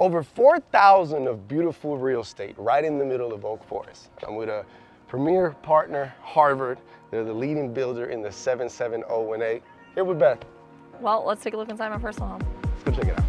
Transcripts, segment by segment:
Over 4,000 of beautiful real estate right in the middle of Oak Forest. I'm with a premier partner, Harvard. They're the leading builder in the 77018. Here with Beth. Well, let's take a look inside my personal home. Let's go check it out.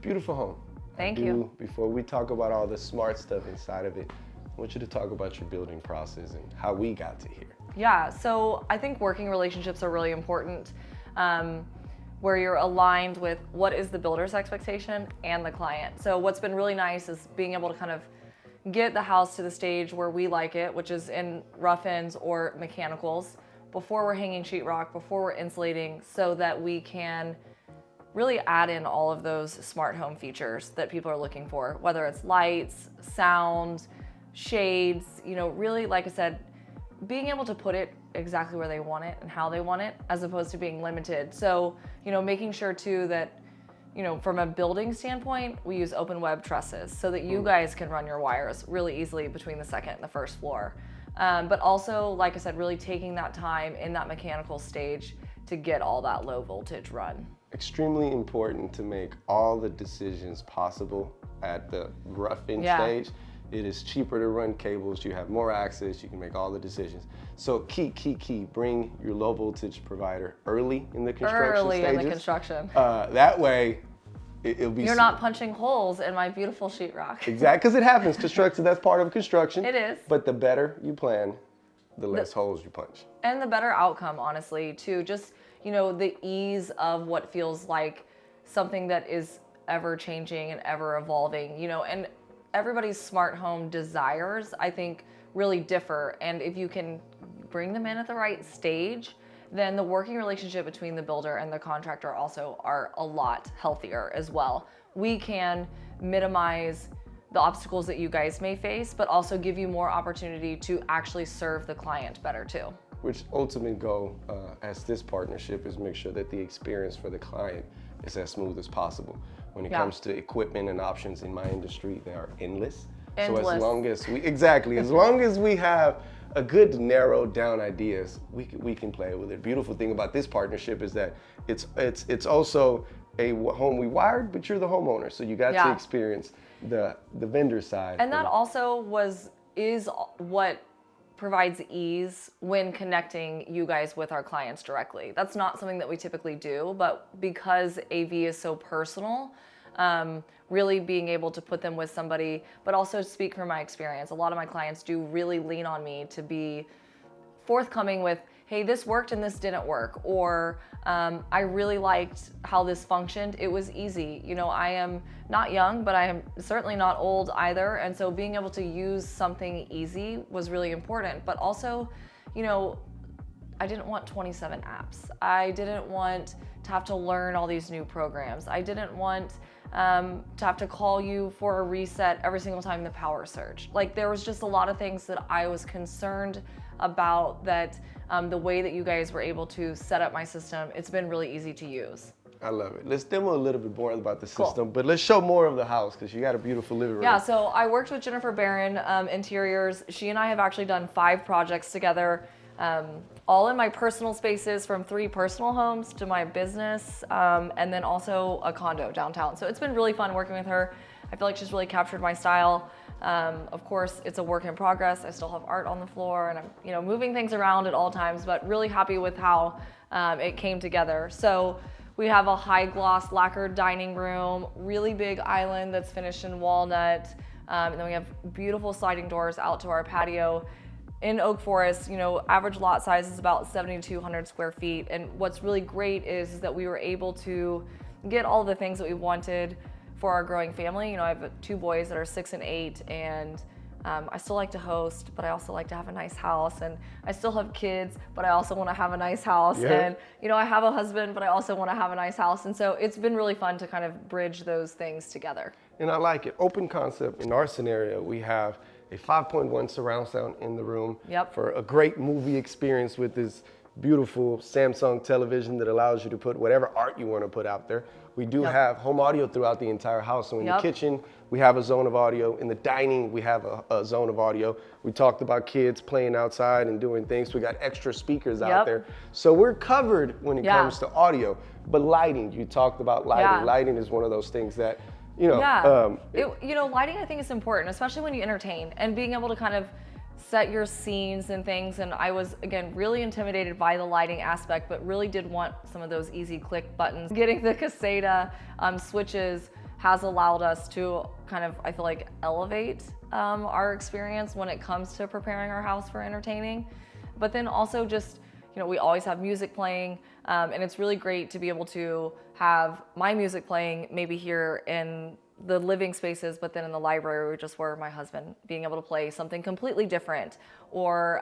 Beautiful home. Thank you. Before we talk about all the smart stuff inside of it, I want you to talk about your building process and how we got to here. Yeah, so I think working relationships are really important, where you're aligned with what is the builder's expectation and the client. So what's been really nice is being able to kind of get the house to the stage where we like it, which is in rough ends or mechanicals, before we're hanging sheetrock, before we're insulating, so that we can really add in all of those smart home features that people are looking for, whether it's lights, sound, shades, really, like I said, being able to put it exactly where they want it and how they want it, as opposed to being limited. So, making sure too that, from a building standpoint, we use open web trusses so that you guys can run your wires really easily between the second and the first floor. But also, like I said, really taking that time in that mechanical stage to get all that low voltage run. Extremely important to make all the decisions possible at the rough-in stage. It is cheaper to run cables, you have more access, you can make all the decisions. So key, bring your low voltage provider early in the construction stages. In the construction. That way, it'll be... You're not punching holes in my beautiful sheetrock. Exactly, because it happens. Construction, that's part of construction. It is. But the better you plan, the less holes you punch. And the better outcome, honestly, too. Just, the ease of what feels like something that is ever changing and ever evolving, and everybody's smart home desires, I think, really differ. And if you can bring them in at the right stage, then the working relationship between the builder and the contractor also are a lot healthier as well. We can minimize the obstacles that you guys may face, but also give you more opportunity to actually serve the client better too. Which ultimate goal as this partnership is make sure that the experience for the client is as smooth as possible. When it comes to equipment and options in my industry, they are endless. So as long as we have a good narrowed down ideas, we can play with it. Beautiful thing about this partnership is that it's also a home we wired, but you're the homeowner, so you got to experience the vendor side. And that also is what provides ease when connecting you guys with our clients directly. That's not something that we typically do, but because AV is so personal, really being able to put them with somebody, but also speak from my experience. A lot of my clients do really lean on me to be forthcoming with, hey, this worked and this didn't work, or I really liked how this functioned. It was easy. I am not young, but I am certainly not old either. And so being able to use something easy was really important. But also, I didn't want 27 apps. I didn't want to have to learn all these new programs. I didn't want to have to call you for a reset every single time the power surged. Like, there was just a lot of things that I was concerned about that the way that you guys were able to set up my system, it's been really easy to use. I love it. Let's demo a little bit more about the system, but let's show more of the house because you got a beautiful living room. Yeah, so I worked with Jennifer Barron, Interiors. She and I have actually done 5 projects together, all in my personal spaces, from 3 personal homes to my business, and then also a condo downtown. So it's been really fun working with her. I feel like she's really captured my style. Of course, it's a work in progress. I still have art on the floor, and I'm moving things around at all times, but really happy with how it came together. So we have a high gloss lacquered dining room, really big island that's finished in walnut, and then we have beautiful sliding doors out to our patio. In Oak Forest, average lot size is about 7,200 square feet, and what's really great is that we were able to get all the things that we wanted for our growing family. I have 2 boys that are 6 and 8, and I still like to host, but I also like to have a nice house, and I still have kids, but I also want to have a nice house. And I have a husband, but I also want to have a nice house. And so it's been really fun to kind of bridge those things together. And I like it. Open concept. In our scenario, we have a 5.1 surround sound in the room for a great movie experience with this beautiful Samsung television that allows you to put whatever art you want to put out there. We do have home audio throughout the entire house. So in the kitchen, we have a zone of audio. In the dining, we have a zone of audio. We talked about kids playing outside and doing things. We got extra speakers out there. So we're covered when it comes to audio. But lighting, you talked about lighting. Yeah. Lighting is one of those things that, you know. Lighting I think is important, especially when you entertain, and being able to kind of set your scenes and things. And I was, again, really intimidated by the lighting aspect, but really did want some of those easy click buttons. Getting the Caséta switches has allowed us to kind of, I feel like, elevate our experience when it comes to preparing our house for entertaining. But then also just, we always have music playing, and it's really great to be able to have my music playing maybe here in the living spaces, but then in the library, just where my husband being able to play something completely different, or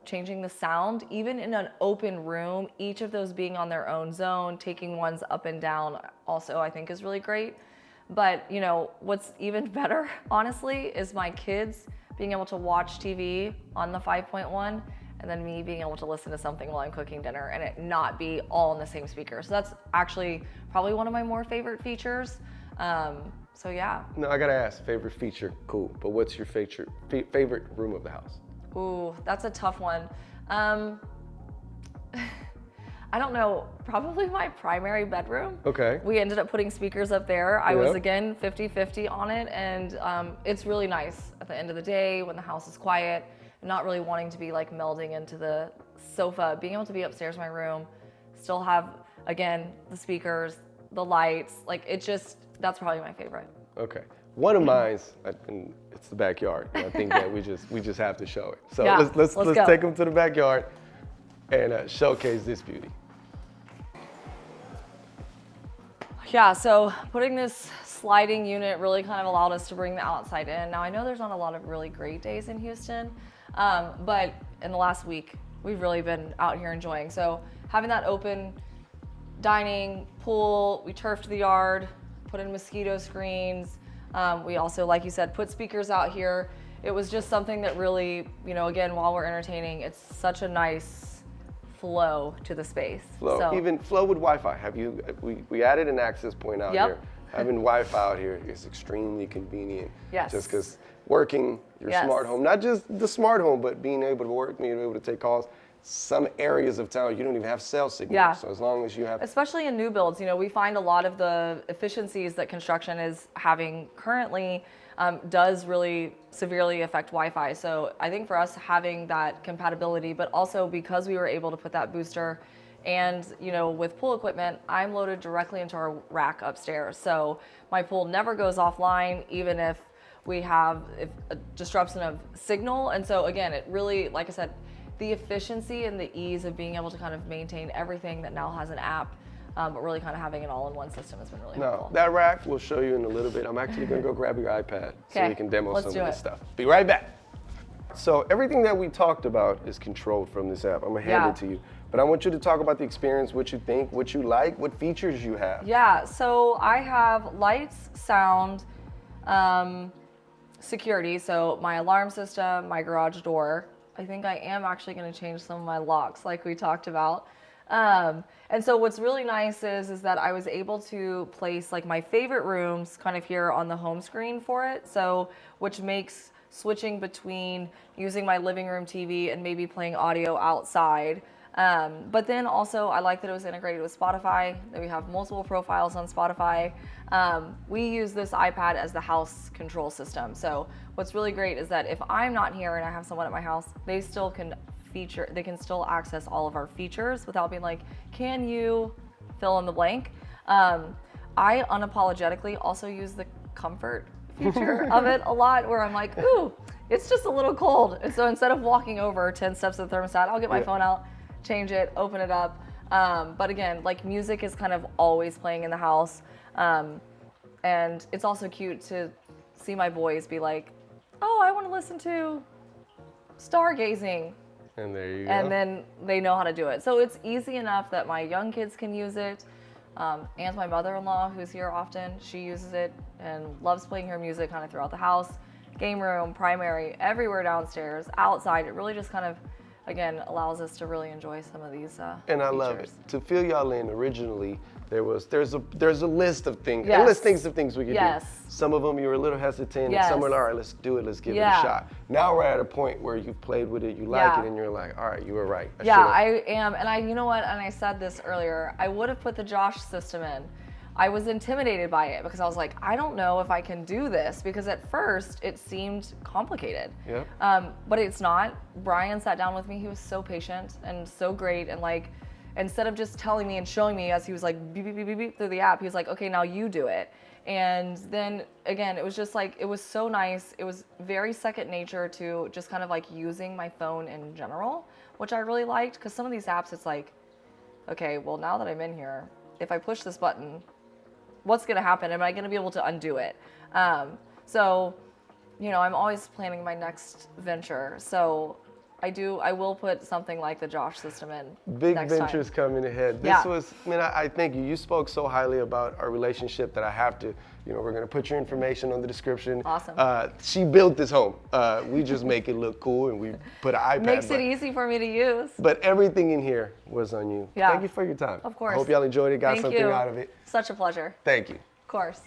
changing the sound, even in an open room, each of those being on their own zone, taking ones up and down also I think is really great. But what's even better, honestly, is my kids being able to watch TV on the 5.1, and then me being able to listen to something while I'm cooking dinner and it not be all in the same speaker. So that's actually probably one of my more favorite features. So yeah. No, I gotta ask, favorite feature, cool. But what's your favorite room of the house? Ooh, that's a tough one. I don't know, probably my primary bedroom. Okay. We ended up putting speakers up there. I was, again, 50-50 on it, and it's really nice at the end of the day when the house is quiet, not really wanting to be like melding into the sofa, being able to be upstairs in my room, still have, again, the speakers, the lights, like that's probably my favorite. Okay. One of mine's, and it's the backyard. And I think that we just have to show it. So let's take them to the backyard and showcase this beauty. Yeah, so putting this sliding unit really kind of allowed us to bring the outside in. Now I know there's not a lot of really great days in Houston, but in the last week, we've really been out here enjoying. So having that open dining, pool, we turfed the yard, put in mosquito screens. We also, like you said, put speakers out here. It was just something that really, again, while we're entertaining, it's such a nice flow to the space. Even flow with Wi-Fi. We added an access point out here. Having Wi-Fi out here is extremely convenient. Yes. Just because working your smart home, not just the smart home, but being able to work, being able to take calls. Some areas of town, you don't even have cell signal. Yeah. So as long as you have... Especially in new builds, we find a lot of the efficiencies that construction is having currently does really severely affect Wi-Fi. So I think for us having that compatibility, but also because we were able to put that booster and, with pool equipment, I'm loaded directly into our rack upstairs. So my pool never goes offline, even if we have a disruption of signal. And so again, it really, like I said, the efficiency and the ease of being able to kind of maintain everything that now has an app, but really kind of having an all-in-one system has been really helpful. That rack we'll show you in a little bit. I'm actually gonna go grab your iPad so we can demo some of this stuff. Be right back. So everything that we talked about is controlled from this app. I'm gonna hand it to you. But I want you to talk about the experience, what you think, what you like, what features you have. Yeah, so I have lights, sound, security, so my alarm system, my garage door. I think I am actually going to change some of my locks like we talked about. And so what's really nice is that I was able to place like my favorite rooms kind of here on the home screen for it. So which makes switching between using my living room TV and maybe playing audio outside. But then also I like that it was integrated with Spotify, that we have multiple profiles on Spotify. We use this iPad as the house control system. So what's really great is that if I'm not here and I have someone at my house, they still can still access all of our features without being like, can you fill in the blank? I unapologetically also use the comfort feature of it a lot, where I'm like, ooh, it's just a little cold. And so instead of walking over 10 steps to the thermostat, I'll get my phone out, change it, open it up. But again, like music is kind of always playing in the house. And it's also cute to see my boys be like, oh, I want to listen to stargazing. And there you go. And then they know how to do it. So it's easy enough that my young kids can use it. And my mother-in-law, who's here often, she uses it and loves playing her music kind of throughout the house. Game room, primary, everywhere downstairs, outside. It really just kind of, again, allows us to really enjoy some of these And I features. love it. To fill y'all in, originally, there's a list of things, Yes. endless things of things we could Yes. do. Some of them you were a little hesitant, Yes. and some were like, all right, let's do it, let's give it a Yeah. shot. Now we're at a point where you've played with it, you like Yeah. it, and you're like, all right, you were right. Yeah, should've- I am, and you know what, and I said this earlier, I would have put the Josh system in. I was intimidated by it because I was like, I don't know if I can do this, because at first it seemed complicated. Yeah. But it's not. Brian sat down with me, he was so patient and so great, and like, instead of just telling me and showing me as he was like beep, beep, beep, beep, beep through the app, he was like, okay, now you do it. And then again, it was just like, it was so nice. It was very second nature to just kind of like using my phone in general, which I really liked, because some of these apps, it's like, okay, well, now that I'm in here, if I push this button, what's going to happen? Am I going to be able to undo it? So, you know, I'm always planning my next venture. So I will put something like the Josh system in. Big next ventures time. coming ahead. This Yeah. was, I mean, I thank you. You spoke so highly about our relationship that I have to, you know, we're going to put your information on the description. Awesome. She built this home. We just make it look cool, and we put an iPad. Makes it button. easy for me to use. But everything in here was on you. Yeah. Thank you for your time. Of course. I hope y'all enjoyed it, got Thank something you. out of it. Such a pleasure. Thank you. Of course.